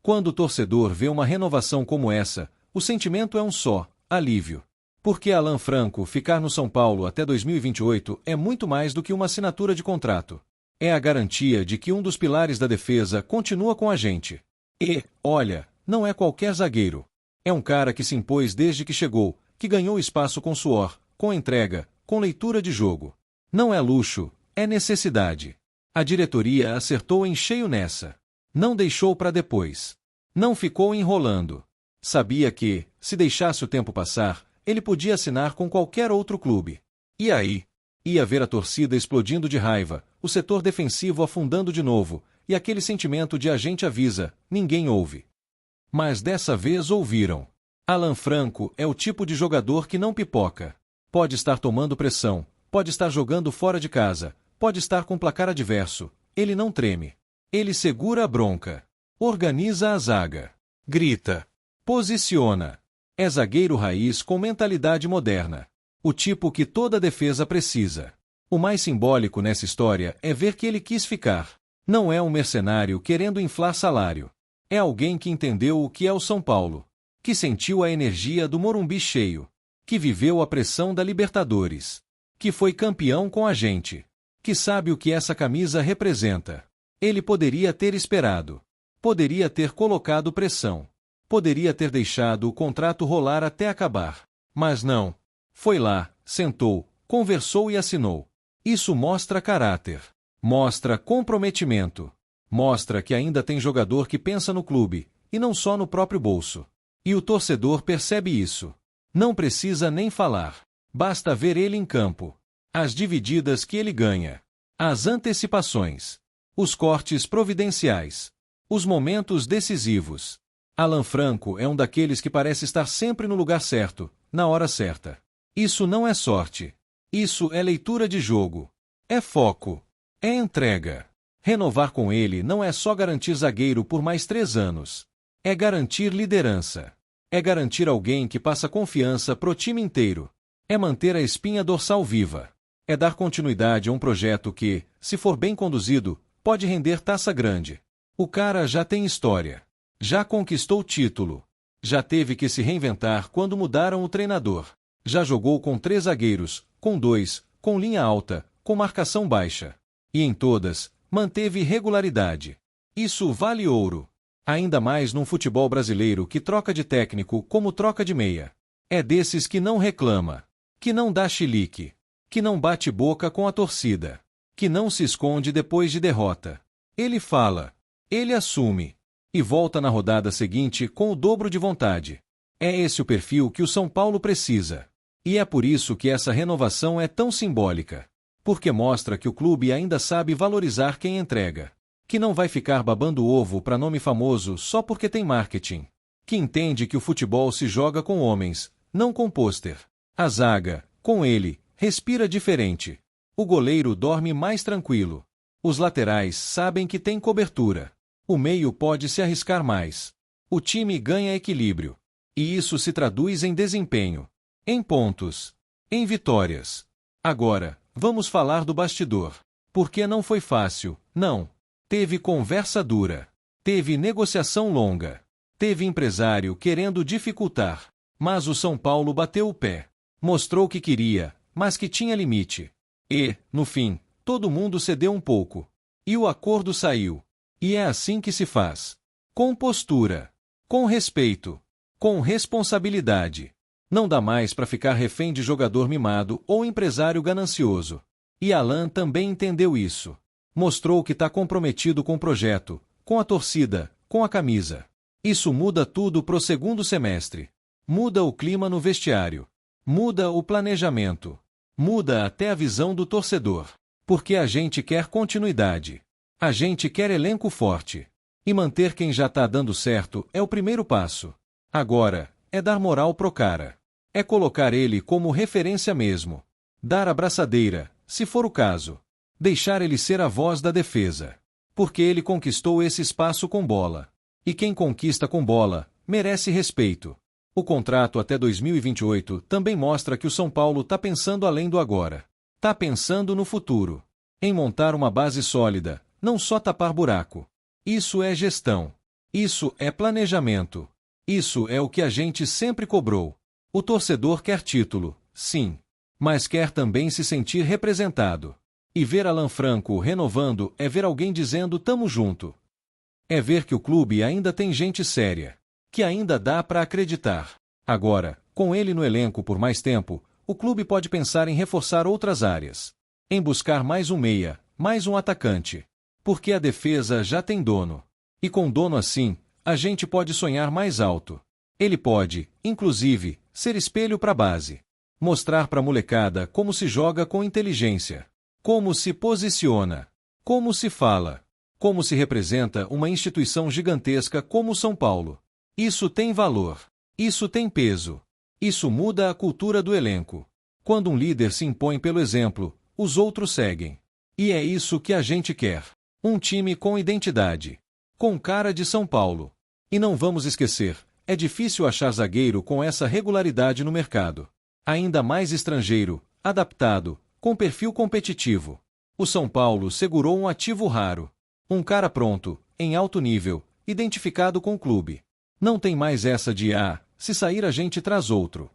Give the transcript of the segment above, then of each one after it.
Quando o torcedor vê uma renovação como essa, o sentimento é um só: alívio. Porque Alan Franco ficar no São Paulo até 2028 é muito mais do que uma assinatura de contrato. É a garantia de que um dos pilares da defesa continua com a gente. E, olha, não é qualquer zagueiro. É um cara que se impôs desde que chegou, que ganhou espaço com suor, com entrega, com leitura de jogo. Não é luxo, é necessidade. A diretoria acertou em cheio nessa. Não deixou para depois. Não ficou enrolando. Sabia que, se deixasse o tempo passar, ele podia assinar com qualquer outro clube. E aí? Ia ver a torcida explodindo de raiva, o setor defensivo afundando de novo, e aquele sentimento de a gente avisa, ninguém ouve. Mas dessa vez ouviram. Alan Franco é o tipo de jogador que não pipoca. Pode estar tomando pressão, pode estar jogando fora de casa, pode estar com placar adverso. Ele não treme. Ele segura a bronca. Organiza a zaga. Grita. Posiciona. É zagueiro raiz com mentalidade moderna. O tipo que toda defesa precisa. O mais simbólico nessa história é ver que ele quis ficar. Não é um mercenário querendo inflar salário. É alguém que entendeu o que é o São Paulo. Que sentiu a energia do Morumbi cheio. Que viveu a pressão da Libertadores. Que foi campeão com a gente. Que sabe o que essa camisa representa. Ele poderia ter esperado. Poderia ter colocado pressão. Poderia ter deixado o contrato rolar até acabar. Mas não. Foi lá, sentou, conversou e assinou. Isso mostra caráter. Mostra comprometimento. Mostra que ainda tem jogador que pensa no clube, e não só no próprio bolso. E o torcedor percebe isso. Não precisa nem falar. Basta ver ele em campo. As divididas que ele ganha. As antecipações. Os cortes providenciais. Os momentos decisivos. Alan Franco é um daqueles que parece estar sempre no lugar certo, na hora certa. Isso não é sorte. Isso é leitura de jogo. É foco. É entrega. Renovar com ele não é só garantir zagueiro por mais 3 anos. É garantir liderança. É garantir alguém que passa confiança pro time inteiro. É manter a espinha dorsal viva. É dar continuidade a um projeto que, se for bem conduzido, pode render taça grande. O cara já tem história. Já conquistou título. Já teve que se reinventar quando mudaram o treinador. Já jogou com 3 zagueiros, com 2, com linha alta, com marcação baixa. E em todas, manteve regularidade. Isso vale ouro. Ainda mais num futebol brasileiro que troca de técnico como troca de meia. É desses que não reclama. Que não dá chilique. Que não bate boca com a torcida. Que não se esconde depois de derrota. Ele fala. Ele assume. E volta na rodada seguinte com o dobro de vontade. É esse o perfil que o São Paulo precisa. E é por isso que essa renovação é tão simbólica. Porque mostra que o clube ainda sabe valorizar quem entrega. Que não vai ficar babando ovo para nome famoso só porque tem marketing. Que entende que o futebol se joga com homens, não com pôster. A zaga, com ele, respira diferente. O goleiro dorme mais tranquilo. Os laterais sabem que tem cobertura. O meio pode se arriscar mais. O time ganha equilíbrio. E isso se traduz em desempenho. Em pontos. Em vitórias. Agora, vamos falar do bastidor. Porque não foi fácil, não. Teve conversa dura. Teve negociação longa. Teve empresário querendo dificultar. Mas o São Paulo bateu o pé. Mostrou que queria, mas que tinha limite. E, no fim, todo mundo cedeu um pouco. E o acordo saiu. E é assim que se faz. Com postura. Com respeito. Com responsabilidade. Não dá mais para ficar refém de jogador mimado ou empresário ganancioso. E Alan também entendeu isso. Mostrou que está comprometido com o projeto, com a torcida, com a camisa. Isso muda tudo pro segundo semestre. Muda o clima no vestiário. Muda o planejamento. Muda até a visão do torcedor. Porque a gente quer continuidade. A gente quer elenco forte. E manter quem já está dando certo é o primeiro passo. Agora, é dar moral pro cara. É colocar ele como referência mesmo. Dar a braçadeira, se for o caso. Deixar ele ser a voz da defesa. Porque ele conquistou esse espaço com bola. E quem conquista com bola, merece respeito. O contrato até 2028 também mostra que o São Paulo está pensando além do agora. Está pensando no futuro. Em montar uma base sólida, não só tapar buraco. Isso é gestão. Isso é planejamento. Isso é o que a gente sempre cobrou. O torcedor quer título, sim, mas quer também se sentir representado. E ver Alan Franco renovando é ver alguém dizendo tamo junto. É ver que o clube ainda tem gente séria, que ainda dá para acreditar. Agora, com ele no elenco por mais tempo, o clube pode pensar em reforçar outras áreas. Em buscar mais um meia, mais um atacante. Porque a defesa já tem dono. E com dono assim, a gente pode sonhar mais alto. Ele pode, inclusive, ser espelho para a base. Mostrar para a molecada como se joga com inteligência. Como se posiciona. Como se fala. Como se representa uma instituição gigantesca como São Paulo. Isso tem valor. Isso tem peso. Isso muda a cultura do elenco. Quando um líder se impõe pelo exemplo, os outros seguem. E é isso que a gente quer. Um time com identidade. Com cara de São Paulo. E não vamos esquecer, é difícil achar zagueiro com essa regularidade no mercado. Ainda mais estrangeiro, adaptado, com perfil competitivo. O São Paulo segurou um ativo raro. Um cara pronto, em alto nível, identificado com o clube. Não tem mais essa de se sair a gente traz outro.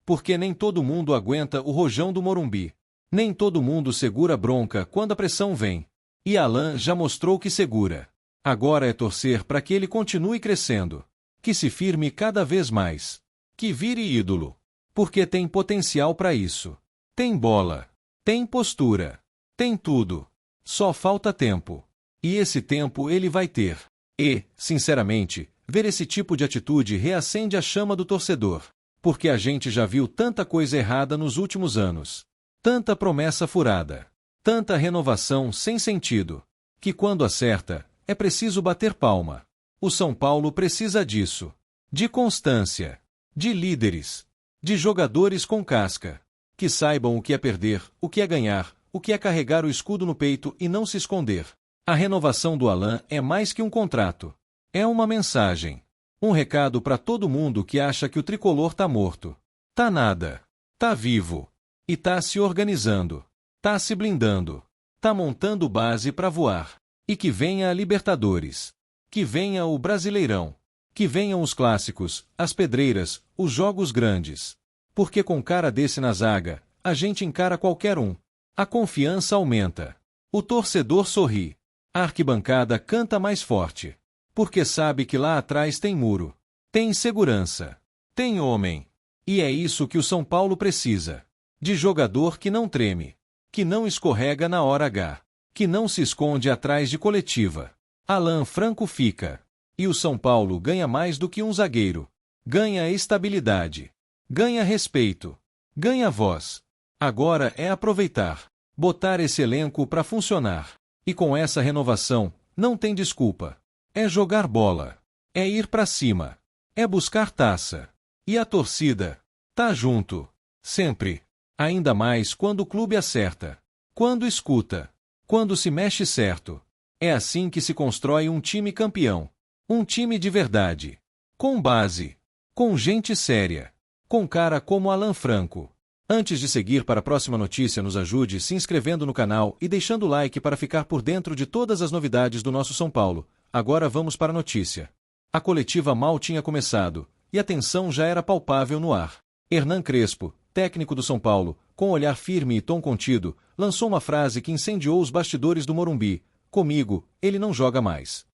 Porque nem todo mundo aguenta o rojão do Morumbi. Nem todo mundo segura bronca quando a pressão vem. E Alan já mostrou que segura. Agora é torcer para que ele continue crescendo. Que se firme cada vez mais. Que vire ídolo. Porque tem potencial para isso. Tem bola. Tem postura. Tem tudo. Só falta tempo. E esse tempo ele vai ter. E, sinceramente, ver esse tipo de atitude reacende a chama do torcedor. Porque a gente já viu tanta coisa errada nos últimos anos. Tanta promessa furada. Tanta renovação sem sentido. Que quando acerta, é preciso bater palma. O São Paulo precisa disso. De constância. De líderes. De jogadores com casca. Que saibam o que é perder, o que é ganhar, o que é carregar o escudo no peito e não se esconder. A renovação do Alan é mais que um contrato. É uma mensagem. Um recado para todo mundo que acha que o tricolor tá morto. Tá nada. Tá vivo. E tá se organizando. Tá se blindando. Tá montando base para voar. E que venha a Libertadores. Que venha o Brasileirão. Que venham os clássicos, as pedreiras, os jogos grandes. Porque com cara desse na zaga, a gente encara qualquer um. A confiança aumenta. O torcedor sorri. A arquibancada canta mais forte. Porque sabe que lá atrás tem muro. Tem segurança. Tem homem. E é isso que o São Paulo precisa. De jogador que não treme. Que não escorrega na hora H. Que não se esconde atrás de coletiva. Alan Franco fica. E o São Paulo ganha mais do que um zagueiro. Ganha estabilidade. Ganha respeito. Ganha voz. Agora é aproveitar. Botar esse elenco para funcionar. E com essa renovação, não tem desculpa. É jogar bola. É ir para cima. É buscar taça. E a torcida? Tá junto. Sempre. Ainda mais quando o clube acerta. Quando escuta. Quando se mexe certo. É assim que se constrói um time campeão. Um time de verdade. Com base. Com gente séria. Com cara como Alan Franco. Antes de seguir para a próxima notícia, nos ajude se inscrevendo no canal e deixando o like para ficar por dentro de todas as novidades do nosso São Paulo. Agora vamos para a notícia. A coletiva mal tinha começado, e a tensão já era palpável no ar. Hernan Crespo, técnico do São Paulo, com olhar firme e tom contido, lançou uma frase que incendiou os bastidores do Morumbi. Comigo, ele não joga mais.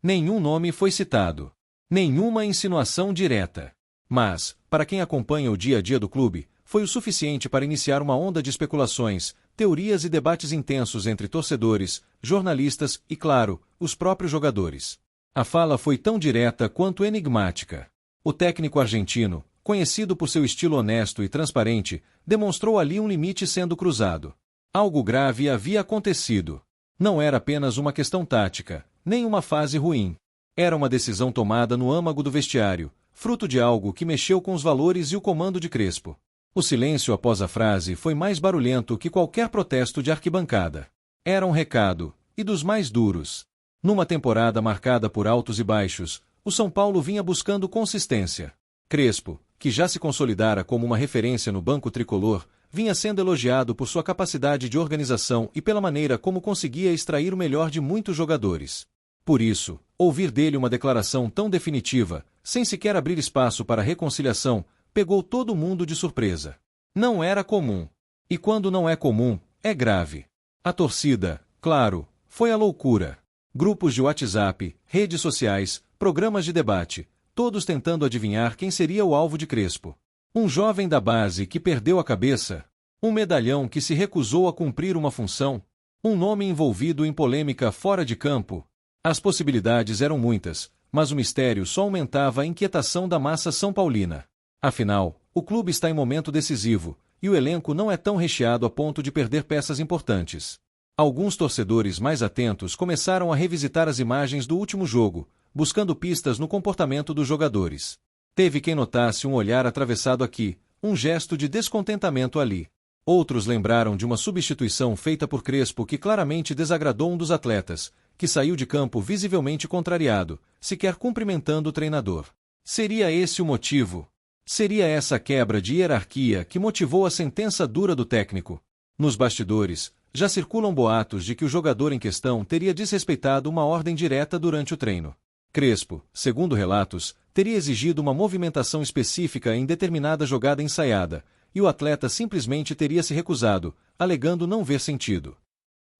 Nenhum nome foi citado. Nenhuma insinuação direta. Mas, para quem acompanha o dia a dia do clube, foi o suficiente para iniciar uma onda de especulações, teorias e debates intensos entre torcedores, jornalistas e, claro, os próprios jogadores. A fala foi tão direta quanto enigmática. O técnico argentino, conhecido por seu estilo honesto e transparente, demonstrou ali um limite sendo cruzado. Algo grave havia acontecido. Não era apenas uma questão tática, nem uma fase ruim. Era uma decisão tomada no âmago do vestiário, fruto de algo que mexeu com os valores e o comando de Crespo. O silêncio após a frase foi mais barulhento que qualquer protesto de arquibancada. Era um recado, e dos mais duros. Numa temporada marcada por altos e baixos, o São Paulo vinha buscando consistência. Crespo, que já se consolidara como uma referência no banco tricolor, vinha sendo elogiado por sua capacidade de organização e pela maneira como conseguia extrair o melhor de muitos jogadores. Por isso, ouvir dele uma declaração tão definitiva, sem sequer abrir espaço para reconciliação, pegou todo mundo de surpresa. Não era comum. E quando não é comum, é grave. A torcida, claro, foi a loucura. Grupos de WhatsApp, redes sociais, programas de debate, todos tentando adivinhar quem seria o alvo de Crespo. Um jovem da base que perdeu a cabeça? Um medalhão que se recusou a cumprir uma função? Um nome envolvido em polêmica fora de campo? As possibilidades eram muitas, mas o mistério só aumentava a inquietação da massa são paulina. Afinal, o clube está em momento decisivo, e o elenco não é tão recheado a ponto de perder peças importantes. Alguns torcedores mais atentos começaram a revisitar as imagens do último jogo, buscando pistas no comportamento dos jogadores. Teve quem notasse um olhar atravessado aqui, um gesto de descontentamento ali. Outros lembraram de uma substituição feita por Crespo que claramente desagradou um dos atletas, que saiu de campo visivelmente contrariado, sequer cumprimentando o treinador. Seria esse o motivo? Seria essa quebra de hierarquia que motivou a sentença dura do técnico? Nos bastidores, já circulam boatos de que o jogador em questão teria desrespeitado uma ordem direta durante o treino. Crespo, segundo relatos, teria exigido uma movimentação específica em determinada jogada ensaiada, e o atleta simplesmente teria se recusado, alegando não ver sentido.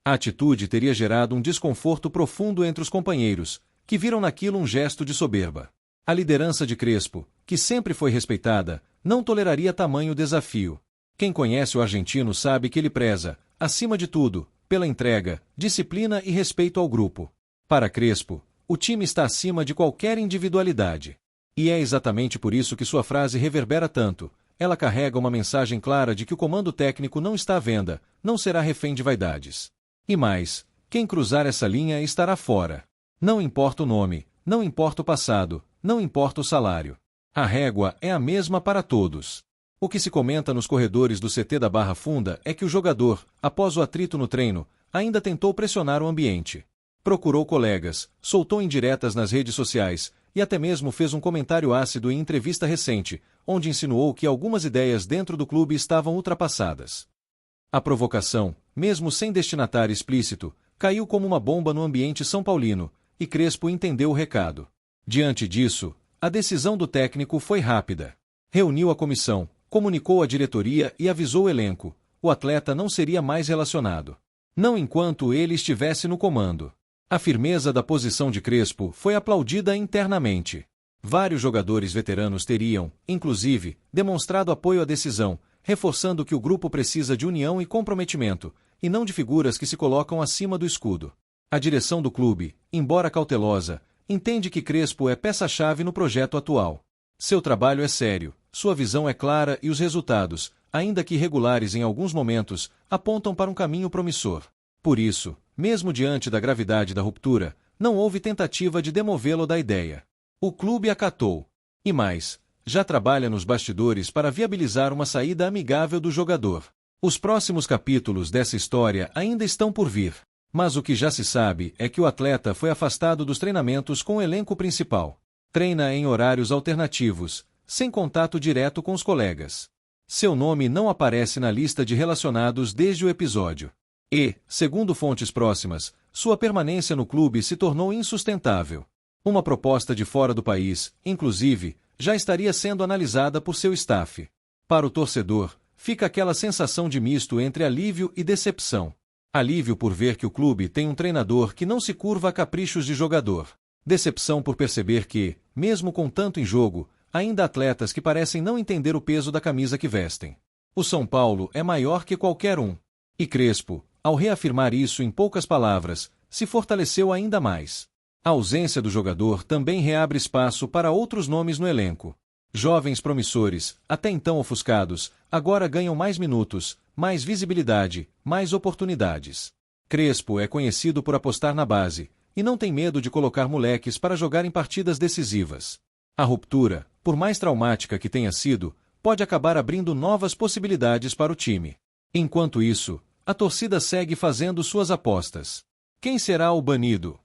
A atitude teria gerado um desconforto profundo entre os companheiros, que viram naquilo um gesto de soberba. A liderança de Crespo, que sempre foi respeitada, não toleraria tamanho desafio. Quem conhece o argentino sabe que ele preza, acima de tudo, pela entrega, disciplina e respeito ao grupo. Para Crespo, o time está acima de qualquer individualidade. E é exatamente por isso que sua frase reverbera tanto. Ela carrega uma mensagem clara de que o comando técnico não está à venda, não será refém de vaidades. E mais, quem cruzar essa linha estará fora. Não importa o nome, não importa o passado, não importa o salário. A régua é a mesma para todos. O que se comenta nos corredores do CT da Barra Funda é que o jogador, após o atrito no treino, ainda tentou pressionar o ambiente. Procurou colegas, soltou indiretas nas redes sociais e até mesmo fez um comentário ácido em entrevista recente, onde insinuou que algumas ideias dentro do clube estavam ultrapassadas. A provocação, mesmo sem destinatário explícito, caiu como uma bomba no ambiente são paulino, e Crespo entendeu o recado. Diante disso, a decisão do técnico foi rápida. Reuniu a comissão, comunicou à diretoria e avisou o elenco. O atleta não seria mais relacionado. Não enquanto ele estivesse no comando. A firmeza da posição de Crespo foi aplaudida internamente. Vários jogadores veteranos teriam, inclusive, demonstrado apoio à decisão, reforçando que o grupo precisa de união e comprometimento, e não de figuras que se colocam acima do escudo. A direção do clube, embora cautelosa, entende que Crespo é peça-chave no projeto atual. Seu trabalho é sério, sua visão é clara e os resultados, ainda que irregulares em alguns momentos, apontam para um caminho promissor. Por isso, mesmo diante da gravidade da ruptura, não houve tentativa de demovê-lo da ideia. O clube acatou. E mais, já trabalha nos bastidores para viabilizar uma saída amigável do jogador. Os próximos capítulos dessa história ainda estão por vir. Mas o que já se sabe é que o atleta foi afastado dos treinamentos com o elenco principal. Treina em horários alternativos, sem contato direto com os colegas. Seu nome não aparece na lista de relacionados desde o episódio. E, segundo fontes próximas, sua permanência no clube se tornou insustentável. Uma proposta de fora do país, inclusive, já estaria sendo analisada por seu staff. Para o torcedor, fica aquela sensação de misto entre alívio e decepção. Alívio por ver que o clube tem um treinador que não se curva a caprichos de jogador. Decepção por perceber que, mesmo com tanto em jogo, ainda há atletas que parecem não entender o peso da camisa que vestem. O São Paulo é maior que qualquer um. E Crespo, ao reafirmar isso em poucas palavras, se fortaleceu ainda mais. A ausência do jogador também reabre espaço para outros nomes no elenco. Jovens promissores, até então ofuscados, agora ganham mais minutos, mais visibilidade, mais oportunidades. Crespo é conhecido por apostar na base, e não tem medo de colocar moleques para jogar em partidas decisivas. A ruptura, por mais traumática que tenha sido, pode acabar abrindo novas possibilidades para o time. Enquanto isso, a torcida segue fazendo suas apostas. Quem será o banido?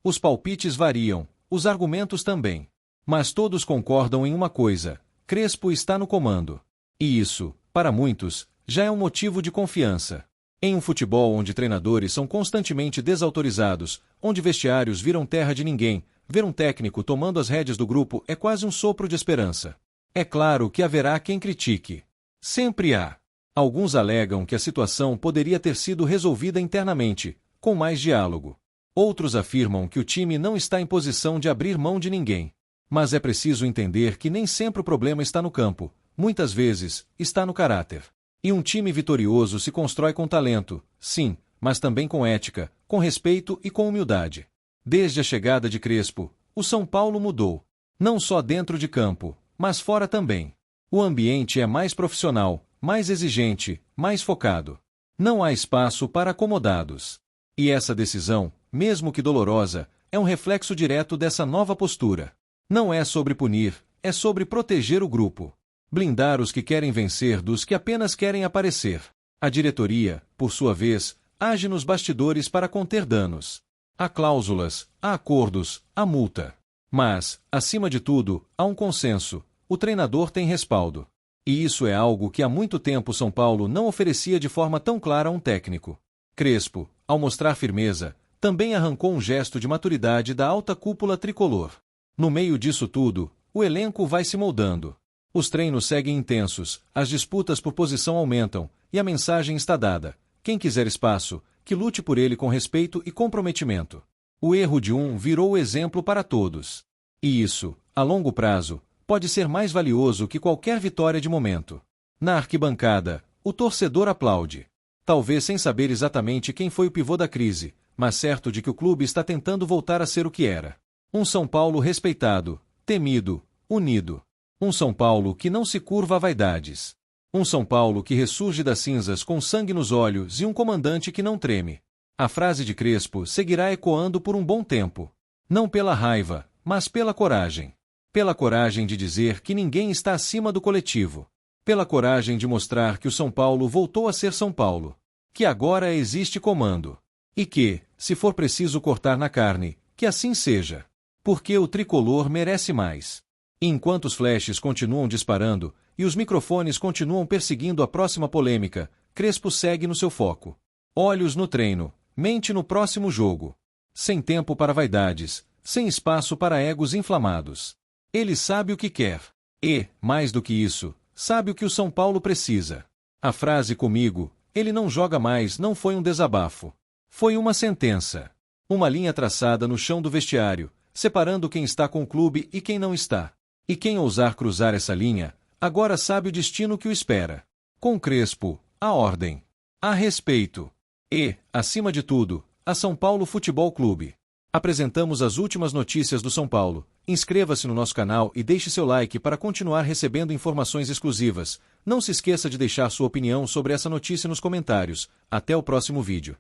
Os palpites variam, os argumentos também. Mas todos concordam em uma coisa: Crespo está no comando. E isso, para muitos, já é um motivo de confiança. Em um futebol onde treinadores são constantemente desautorizados, onde vestiários viram terra de ninguém, ver um técnico tomando as rédeas do grupo é quase um sopro de esperança. É claro que haverá quem critique. Sempre há. Alguns alegam que a situação poderia ter sido resolvida internamente, com mais diálogo. Outros afirmam que o time não está em posição de abrir mão de ninguém. Mas é preciso entender que nem sempre o problema está no campo, muitas vezes, está no caráter. E um time vitorioso se constrói com talento, sim, mas também com ética, com respeito e com humildade. Desde a chegada de Crespo, o São Paulo mudou. Não só dentro de campo, mas fora também. O ambiente é mais profissional, mais exigente, mais focado. Não há espaço para acomodados. E essa decisão, mesmo que dolorosa, é um reflexo direto dessa nova postura. Não é sobre punir, é sobre proteger o grupo. Blindar os que querem vencer dos que apenas querem aparecer. A diretoria, por sua vez, age nos bastidores para conter danos. Há cláusulas, há acordos, há multa. Mas, acima de tudo, há um consenso. O treinador tem respaldo. E isso é algo que há muito tempo São Paulo não oferecia de forma tão clara a um técnico. Crespo, ao mostrar firmeza, também arrancou um gesto de maturidade da alta cúpula tricolor. No meio disso tudo, o elenco vai se moldando. Os treinos seguem intensos, as disputas por posição aumentam, e a mensagem está dada. Quem quiser espaço, que lute por ele com respeito e comprometimento. O erro de um virou o exemplo para todos. E isso, a longo prazo, pode ser mais valioso que qualquer vitória de momento. Na arquibancada, o torcedor aplaude. Talvez sem saber exatamente quem foi o pivô da crise, mas certo de que o clube está tentando voltar a ser o que era. Um São Paulo respeitado, temido, unido. Um São Paulo que não se curva a vaidades. Um São Paulo que ressurge das cinzas com sangue nos olhos e um comandante que não treme. A frase de Crespo seguirá ecoando por um bom tempo. Não pela raiva, mas pela coragem. Pela coragem de dizer que ninguém está acima do coletivo. Pela coragem de mostrar que o São Paulo voltou a ser São Paulo. Que agora existe comando. E que, se for preciso cortar na carne, que assim seja. Porque o tricolor merece mais. E enquanto os flashes continuam disparando, e os microfones continuam perseguindo a próxima polêmica, Crespo segue no seu foco. Olhos no treino, mente no próximo jogo. Sem tempo para vaidades, sem espaço para egos inflamados. Ele sabe o que quer. E, mais do que isso, sabe o que o São Paulo precisa. A frase comigo, ele não joga mais, não foi um desabafo. Foi uma sentença. Uma linha traçada no chão do vestiário, separando quem está com o clube e quem não está. E quem ousar cruzar essa linha, agora sabe o destino que o espera. Com Crespo, há ordem. Há respeito. E, acima de tudo, a São Paulo Futebol Clube. Apresentamos as últimas notícias do São Paulo. Inscreva-se no nosso canal e deixe seu like para continuar recebendo informações exclusivas. Não se esqueça de deixar sua opinião sobre essa notícia nos comentários. Até o próximo vídeo.